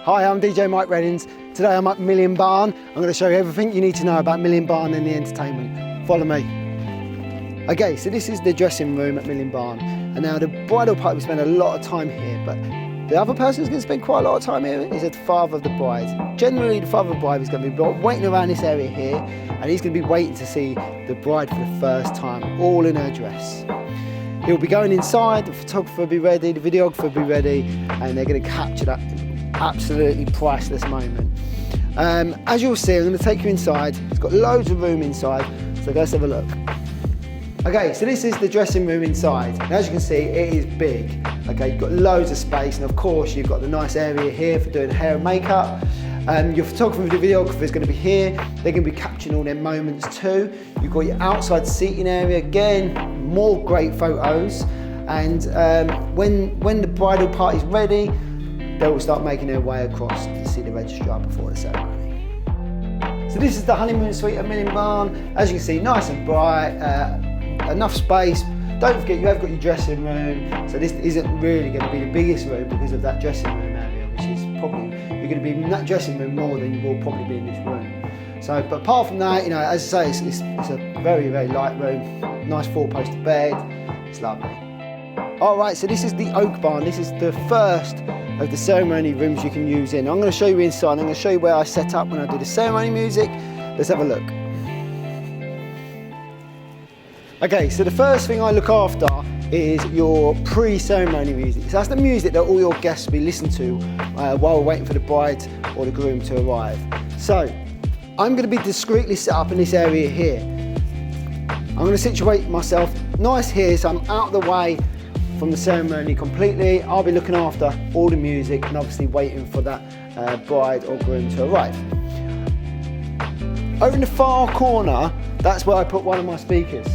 Hi, I'm DJ Mike Reddings. Today I'm at Million Barn. I'm going to show you everything you need to know about Million Barn and the entertainment. Follow me. Okay, so this is the dressing room at Million Barn. And now the bridal party, we spend a lot of time here, but the other person who's going to spend quite a lot of time here is the father of the bride. Generally, the father of the bride is going to be waiting around this area here, and he's going to be waiting to see the bride for the first time, all in her dress. He'll be going inside, the photographer will be ready, the videographer will be ready, and they're going to capture that absolutely priceless moment. As you'll see, I'm going to take you inside. It's got loads of room inside, so let's have a look. Okay, so this is the dressing room inside. And as you can see, it is big. Okay, you've got loads of space, and of course you've got the nice area here for doing hair and makeup. Your photographer and the videographer is going to be here. They're going to be capturing all their moments too. You've got your outside seating area, again, more great photos. And when the bridal party's ready, they will start making their way across to see the registrar before the ceremony. So this is the honeymoon suite at Million Barn. As you can see, nice and bright, enough space. Don't forget, you have got your dressing room, so this isn't really going to be the biggest room because of that dressing room area, which is probably, you're going to be in that dressing room more than you will probably be in this room. So, but apart from that, you know, as I say, it's a very, very light room, nice four-poster bed, it's lovely. All right, so this is the oak barn. This is the first of the ceremony rooms you can use in. I'm going to show you inside. I'm going to show you where I set up when I do the ceremony music. Let's have a look. Okay, so the first thing I look after is your pre-ceremony music. So that's the music that all your guests will be listening to while we're waiting for the bride or the groom to arrive. So I'm going to be discreetly set up in this area here. I'm going to situate myself nice here, so I'm out of the way from the ceremony completely. I'll be looking after all the music and obviously waiting for that bride or groom to arrive. Over in the far corner, that's where I put one of my speakers.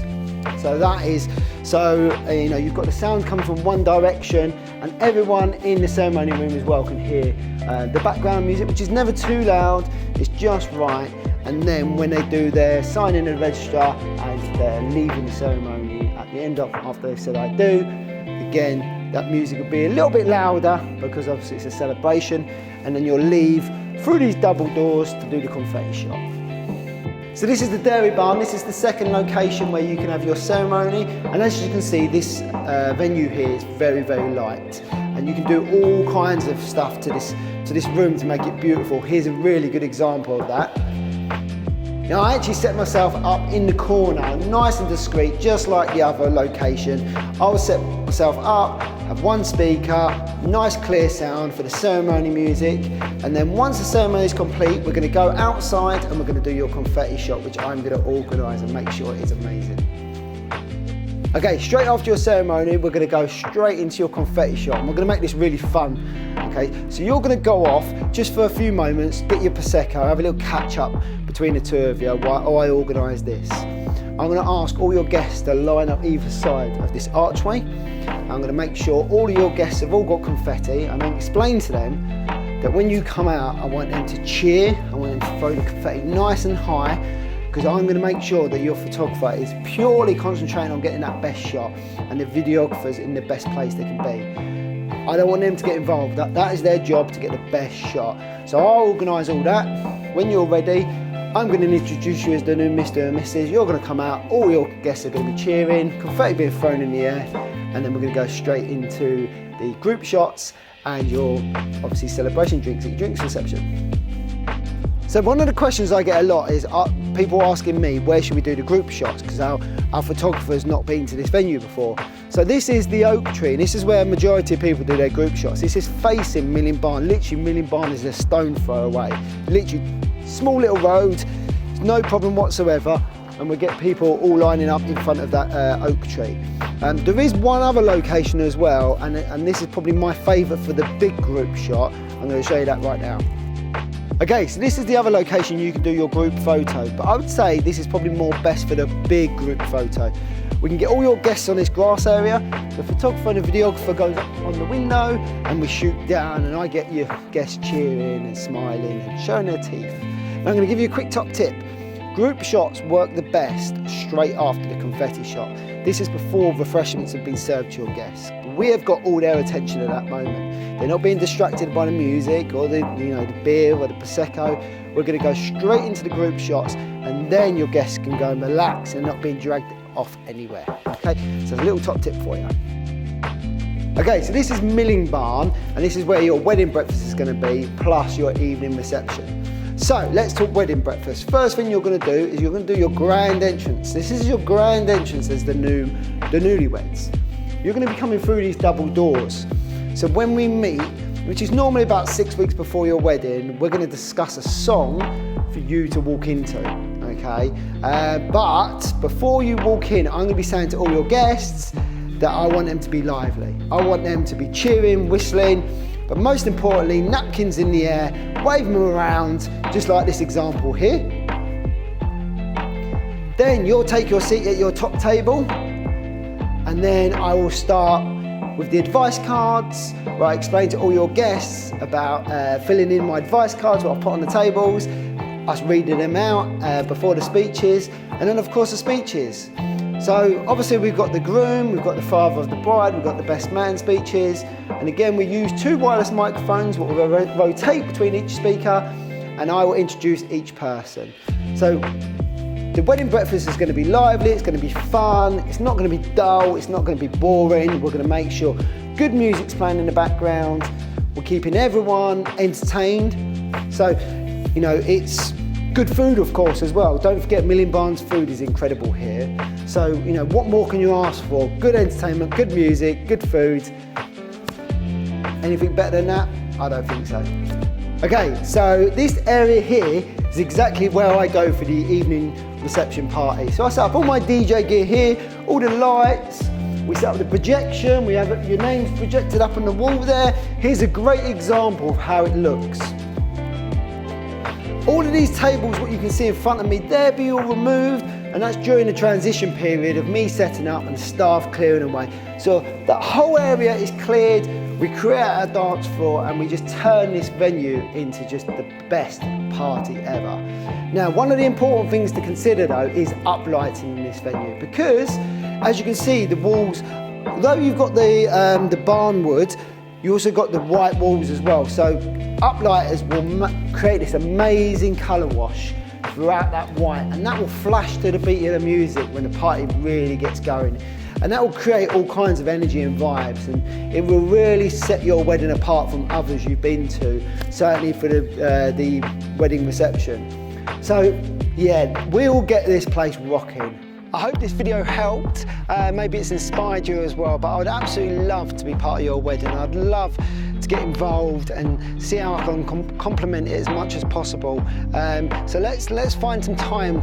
So that is, you know, you've got the sound coming from one direction, and everyone in the ceremony room as well can hear the background music, which is never too loud, it's just right. And then when they do their signing of the registrar and they're leaving the ceremony at the end of, after they've said I do, again, that music will be a little bit louder because obviously it's a celebration, and then you'll leave through these double doors to do the confetti shot. So this is the dairy barn. This is the second location where you can have your ceremony, and as you can see, this venue here is very, very light, and you can do all kinds of stuff to this room to make it beautiful. Here's a really good example of that. Now I actually set myself up in the corner, nice and discreet, just like the other location. I will set myself up, have one speaker, nice clear sound for the ceremony music, and then once the ceremony is complete, we're going to go outside and we're going to do your confetti shot, which I'm going to organise and make sure is amazing. Okay, straight after your ceremony, we're going to go straight into your confetti shot, and we're going to make this really fun. Okay, so you're going to go off just for a few moments, get your Prosecco, have a little catch up between the two of you while I organise this. I'm going to ask all your guests to line up either side of this archway. I'm going to make sure all of your guests have all got confetti. I'm going to explain to them that when you come out, I want them to cheer, I want them to throw the confetti nice and high, because I'm going to make sure that your photographer is purely concentrating on getting that best shot, and the videographer's in the best place they can be. I don't want them to get involved. That is their job, to get the best shot. So I'll organise all that. When you're ready, I'm going to introduce you as the new Mr. and Mrs. You're going to come out, all your guests are going to be cheering, confetti being thrown in the air, and then we're going to go straight into the group shots and your, obviously, celebration drinks at your drinks reception. So one of the questions I get a lot is people asking me, where should we do the group shots? Because our photographer's not been to this venue before. So this is the oak tree, and this is where a majority of people do their group shots. This is facing Million Barn. Literally, Million Barn is a stone throw away. Literally, small little road, no problem whatsoever, and we get people all lining up in front of that oak tree. There is one other location as well, and this is probably my favourite for the big group shot. I'm going to show you that right now. Okay, so this is the other location you can do your group photo, but I would say this is probably more best for the big group photo. We can get all your guests on this grass area, the photographer and the videographer goes up on the window, and we shoot down, and I get your guests cheering and smiling and showing their teeth. And I'm going to give you a quick top tip. Group shots work the best straight after the confetti shot. This is before refreshments have been served to your guests. We have got all their attention at that moment. They're not being distracted by the music or the beer or the Prosecco. We're going to go straight into the group shots, and then your guests can go and relax and not being dragged off anywhere. Okay, so a little top tip for you. Okay, so this is milling barn, and this is where your wedding breakfast is going to be, plus your evening reception. So let's talk wedding breakfast. First thing you're going to do is you're going to do your grand entrance. This is your grand entrance as the newlyweds. You're going to be coming through these double doors. So when we meet, which is normally about 6 weeks before your wedding, we're going to discuss a song for you to walk into, okay? But before you walk in, I'm going to be saying to all your guests that I want them to be lively. I want them to be cheering, whistling, but most importantly, napkins in the air, wave them around, just like this example here. Then you'll take your seat at your top table, and then I will start with the advice cards, where I explain to all your guests about filling in my advice cards, what I've put on the tables, us reading them out before the speeches, and then of course the speeches. So obviously we've got the groom, we've got the father of the bride, we've got the best man speeches, and again we use 2 wireless microphones, what will rotate between each speaker, and I will introduce each person. So the wedding breakfast is going to be lively, it's going to be fun, it's not going to be dull, it's not going to be boring. We're going to make sure good music's playing in the background, we're keeping everyone entertained. So, you know, it's good food of course as well. Don't forget Milling Barn's food is incredible here. So, you know, what more can you ask for? Good entertainment, good music, good food. Anything better than that? I don't think so. Okay, so this area here is exactly where I go for the evening reception party. So I set up all my DJ gear here, all the lights, we set up the projection, we have your names projected up on the wall there. Here's a great example of how it looks. All of these tables, what you can see in front of me, they'll be all removed, and that's during the transition period of me setting up and staff clearing away. So that whole area is cleared, we create our dance floor, and we just turn this venue into just the best party ever. Now, one of the important things to consider though is uplighting in this venue, because as you can see, the walls, although you've got the barn wood, you also got the white walls as well. So uplighters will create this amazing colour wash throughout that white, and that will flash to the beat of the music when the party really gets going. And that will create all kinds of energy and vibes, and it will really set your wedding apart from others you've been to, certainly for the wedding reception. So yeah, we'll get this place rocking. I hope this video helped, maybe it's inspired you as well, but I would absolutely love to be part of your wedding. I'd love to get involved and see how I can complement it as much as possible. So let's find some time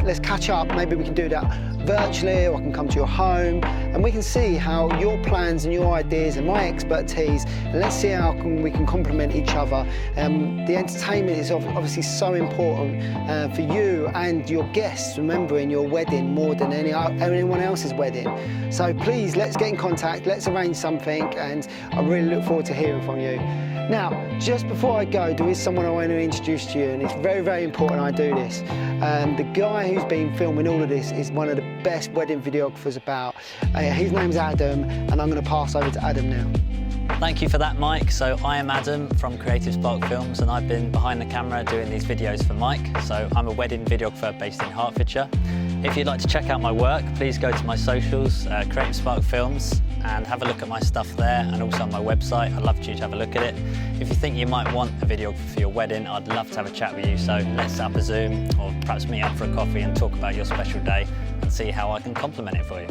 let's catch up. Maybe we can do that virtually, or I can come to your home and we can see how your plans and your ideas and my expertise, and let's see how we can complement each other. The entertainment is obviously so important for you and your guests, remembering your wedding more than anyone else's wedding. So please, let's get in contact, let's arrange something, and I really look forward to hearing from you. Now, just before I go, there is someone I want to introduce to you, and it's very, very important I do this. The guy who's been filming all of this is one of the best wedding videographers about. His name's Adam, and I'm going to pass over to Adam now. Thank you for that, Mike. So I am Adam from Creative Spark Films, and I've been behind the camera doing these videos for Mike. So I'm a wedding videographer based in Hertfordshire. If you'd like to check out my work, please go to my socials, Creative Spark Films, and have a look at my stuff there, and also on my website. I'd love for you to have a look at it. If you think you might want a videographer for your wedding, I'd love to have a chat with you. So let's set up a Zoom, or perhaps meet up for a coffee and talk about your special day and see how I can complement it for you.